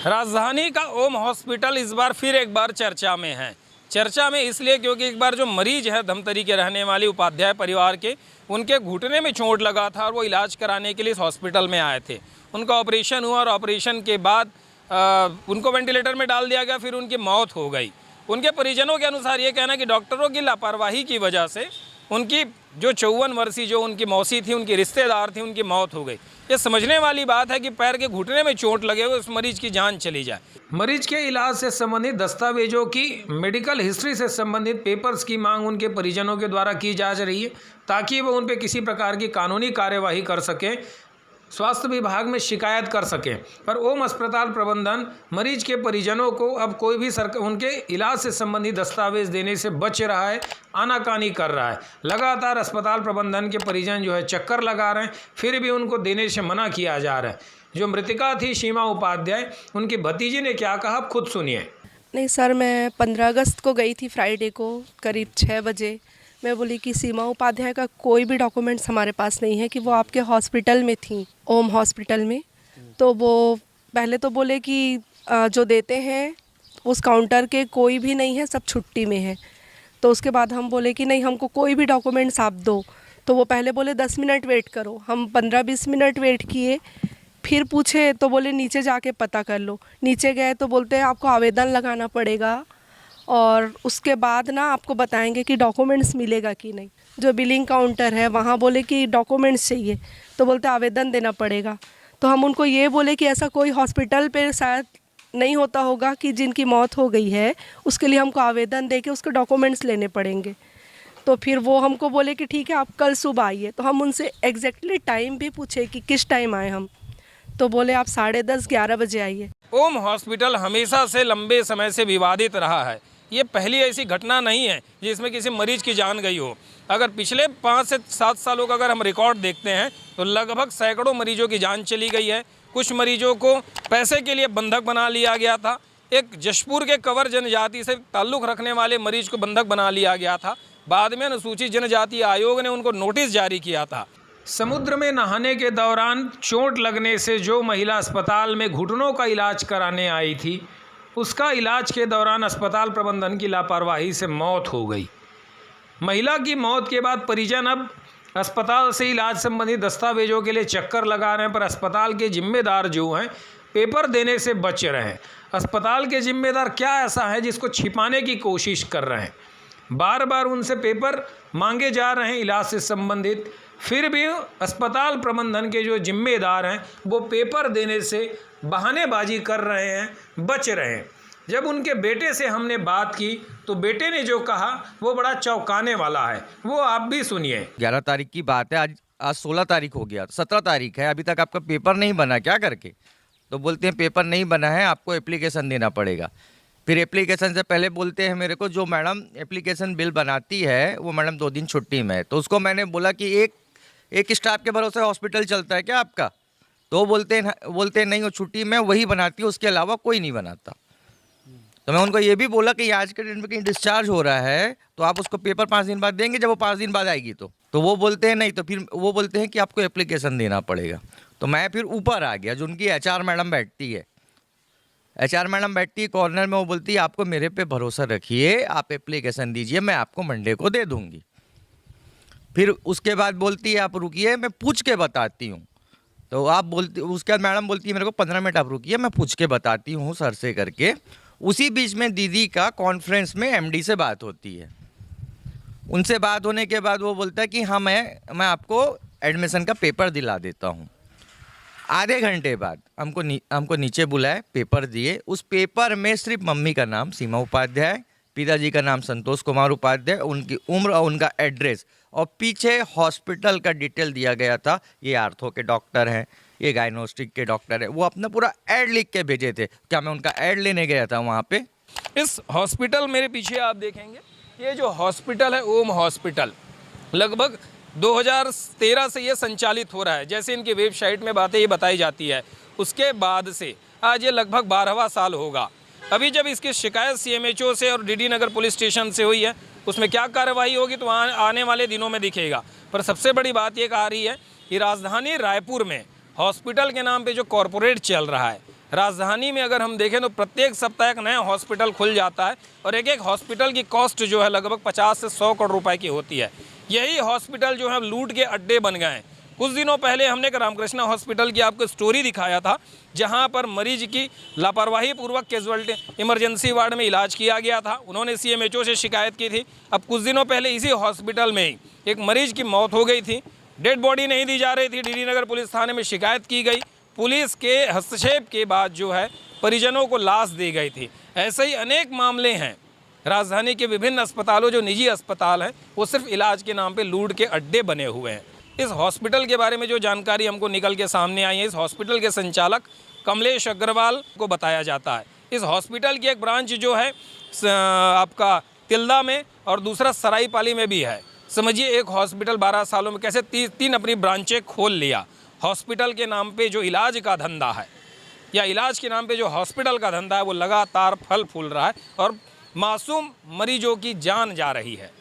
राजधानी का ओम हॉस्पिटल इस बार फिर एक बार चर्चा में है। चर्चा में इसलिए क्योंकि एक बार जो मरीज है धमतरी के रहने वाले उपाध्याय परिवार के, उनके घुटने में चोट लगा था और वो इलाज कराने के लिए इस हॉस्पिटल में आए थे। उनका ऑपरेशन हुआ और ऑपरेशन के बाद उनको वेंटिलेटर में डाल दिया गया, फिर उनकी मौत हो गई। उनके परिजनों के अनुसार ये कहना है कि डॉक्टरों की लापरवाही की वजह से उनकी जो 54 वर्षीय जो उनकी मौसी थी, उनकी रिश्तेदार थी, उनकी मौत हो गई। ये समझने वाली बात है कि पैर के घुटने में चोट लगे हुए उस मरीज की जान चली जाए। मरीज के इलाज से संबंधित दस्तावेजों की, मेडिकल हिस्ट्री से संबंधित पेपर्स की मांग उनके परिजनों के द्वारा की जा रही है ताकि वो उन पर किसी प्रकार की कानूनी कार्यवाही कर सकें, स्वास्थ्य विभाग में शिकायत कर सकें। पर ओम अस्पताल प्रबंधन मरीज के परिजनों को अब कोई भी उनके इलाज से संबंधित दस्तावेज देने से बच रहा है, आनाकानी कर रहा है। लगातार अस्पताल प्रबंधन के परिजन जो है चक्कर लगा रहे हैं, फिर भी उनको देने से मना किया जा रहा है। जो मृतिका थी सीमा उपाध्याय, उनकी भतीजी ने क्या कहा आप खुद सुनिए। नहीं सर, मैं 15 अगस्त को गई थी, फ्राइडे को करीब 6 बजे। मैं बोली कि सीमा उपाध्याय का कोई भी डॉक्यूमेंट्स हमारे पास नहीं है कि वो आपके हॉस्पिटल में थी, ओम हॉस्पिटल में। तो वो पहले तो बोले कि जो देते हैं उस काउंटर के कोई भी नहीं है, सब छुट्टी में है। तो उसके बाद हम बोले कि नहीं, हमको कोई भी डॉक्यूमेंट्स आप दो। तो वो पहले बोले 10 मिनट वेट करो। हम 15-20 मिनट वेट किए, फिर पूछे तो बोले नीचे जाके पता कर लो। नीचे गए तो बोलते हैं आपको आवेदन लगाना पड़ेगा और उसके बाद ना आपको बताएंगे कि डॉक्यूमेंट्स मिलेगा कि नहीं। जो बिलिंग काउंटर है वहाँ बोले कि डॉक्यूमेंट्स चाहिए, तो बोलते आवेदन देना पड़ेगा। तो हम उनको ये बोले कि ऐसा कोई हॉस्पिटल पे शायद नहीं होता होगा कि जिनकी मौत हो गई है उसके लिए हमको आवेदन दे के उसके डॉक्यूमेंट्स लेने पड़ेंगे। तो फिर वो हमको बोले कि ठीक है आप कल सुबह आइए। तो हम उनसे एग्जैक्टली टाइम भी पूछे कि किस टाइम आए हम, तो बोले आप 10:30-11 बजे आइए। ओम हॉस्पिटल हमेशा से लंबे समय से विवादित रहा है। ये पहली ऐसी घटना नहीं है जिसमें किसी मरीज की जान गई हो। अगर पिछले 5 से 7 सालों का अगर हम रिकॉर्ड देखते हैं तो लगभग सैकड़ों मरीजों की जान चली गई है। कुछ मरीजों को पैसे के लिए बंधक बना लिया गया था। एक जशपुर के कंवर जनजाति से ताल्लुक़ रखने वाले मरीज को बंधक बना लिया गया था। बाद में अनुसूचित जनजाति आयोग ने उनको नोटिस जारी किया था। समुद्र में नहाने के दौरान चोट लगने से जो महिला अस्पताल में घुटनों का इलाज कराने आई थी, उसका इलाज के दौरान अस्पताल प्रबंधन की लापरवाही से मौत हो गई। महिला की मौत के बाद परिजन अब अस्पताल से इलाज संबंधी दस्तावेजों के लिए चक्कर लगा रहे हैं, पर अस्पताल के जिम्मेदार जो हैं पेपर देने से बच रहे हैं। अस्पताल के जिम्मेदार क्या ऐसा है जिसको छिपाने की कोशिश कर रहे हैं? बार बार उनसे पेपर मांगे जा रहे हैं इलाज से संबंधित, फिर भी अस्पताल प्रबंधन के जो जिम्मेदार हैं वो पेपर देने से बहानेबाजी कर रहे हैं, बच रहे हैं। जब उनके बेटे से हमने बात की तो बेटे ने जो कहा वो बड़ा चौंकाने वाला है, वो आप भी सुनिए। 11 तारीख की बात है, आज 16 तारीख हो गया, 17 तारीख है, अभी तक आपका पेपर नहीं बना क्या करके? तो बोलते हैं पेपर नहीं बना है, आपको एप्लीकेशन देना पड़ेगा। फिर एप्लीकेशन से पहले बोलते हैं मेरे को जो मैडम एप्लीकेशन बिल बनाती है वो मैडम 2 दिन छुट्टी में है। तो उसको मैंने बोला कि एक स्टाफ के भरोसे हॉस्पिटल चलता है क्या आपका? तो बोलते हैं नहीं, वो छुट्टी में वही बनाती है, उसके अलावा कोई नहीं बनाता। तो मैं उनको ये भी बोला कि आज के दिन में कहीं डिस्चार्ज हो रहा है तो आप उसको पेपर 5 दिन बाद देंगे, जब वो 5 दिन बाद आएगी तो वो बोलते हैं नहीं। तो फिर वो बोलते हैं कि आपको एप्लीकेशन देना पड़ेगा। तो मैं फिर ऊपर आ गया, जो उनकी HR मैडम बैठती है, HR मैडम बैठती है कॉर्नर में, वो बोलती है आपको मेरे पे भरोसा रखिए, आप एप्लीकेशन दीजिए, मैं आपको मंडे को दे दूँगी। फिर उसके बाद बोलती है आप रुकिए, मैं पूछ के बताती हूँ। तो उसके बाद मैडम बोलती है मेरे को 15 मिनट आप रुकिए, मैं पूछ के बताती हूँ सर से करके। उसी बीच में दीदी का कॉन्फ्रेंस में MD से बात होती है। उनसे बात होने के बाद वो बोलता है कि हाँ मैं आपको एडमिशन का पेपर दिला देता हूँ। आधे घंटे बाद हमको नीचे बुलाए, पेपर दिए। उस पेपर में सिर्फ मम्मी का नाम सीमा उपाध्याय, पिताजी का नाम संतोष कुमार उपाध्याय, उनकी उम्र और उनका एड्रेस, और पीछे हॉस्पिटल का डिटेल दिया गया था। ये आर्थो के डॉक्टर हैं, ये गायनोस्टिक के डॉक्टर है। वो अपना पूरा ऐड लिख के भेजे थे। क्या मैं उनका ऐड लेने गया था वहाँ पे? इस हॉस्पिटल मेरे पीछे आप देखेंगे, ये जो हॉस्पिटल है ओम हॉस्पिटल, लगभग 2013 से ये संचालित हो रहा है। जैसे इनकी वेबसाइट में बातें ये बताई जाती है, उसके बाद से आज ये लगभग 12वां साल होगा। अभी जब इसकी शिकायत CMHO से और DD नगर पुलिस स्टेशन से हुई है, उसमें क्या कार्रवाई होगी तो आने वाले दिनों में दिखेगा। पर सबसे बड़ी बात ये कह रही है कि राजधानी रायपुर में हॉस्पिटल के नाम पे जो कॉरपोरेट चल रहा है, राजधानी में अगर हम देखें तो प्रत्येक सप्ताह एक नया हॉस्पिटल खुल जाता है और एक एक हॉस्पिटल की कॉस्ट जो है लगभग 50 से 100 करोड़ रुपए की होती है। यही हॉस्पिटल जो है लूट के अड्डे बन गए हैं। कुछ दिनों पहले हमने एक रामकृष्णा हॉस्पिटल की आपको स्टोरी दिखाया था, जहां पर मरीज की लापरवाही पूर्वक कैजुअल्टी इमरजेंसी वार्ड में इलाज किया गया था। उन्होंने CMHO से शिकायत की थी। अब कुछ दिनों पहले इसी हॉस्पिटल में ही एक मरीज की मौत हो गई थी, डेड बॉडी नहीं दी जा रही थी। DD नगर पुलिस थाने में शिकायत की गई, पुलिस के हस्तक्षेप के बाद जो है परिजनों को लाश दी गई थी। ऐसे ही अनेक मामले हैं राजधानी के विभिन्न अस्पतालों, जो निजी अस्पताल हैं, वो सिर्फ इलाज के नाम पे लूट के अड्डे बने हुए हैं। इस हॉस्पिटल के बारे में जो जानकारी हमको निकल के सामने आई है, इस हॉस्पिटल के संचालक कमलेश अग्रवाल को बताया जाता है इस हॉस्पिटल की एक ब्रांच जो है आपका तिल्दा में और दूसरा सराईपाली में भी है। समझिए एक हॉस्पिटल 12 सालों में कैसे तीन अपनी ब्रांचें खोल लिया। हॉस्पिटल के नाम पे जो इलाज का धंधा है या इलाज के नाम पे जो हॉस्पिटल का धंधा है वो लगातार फल फूल रहा है और मासूम मरीजों की जान जा रही है।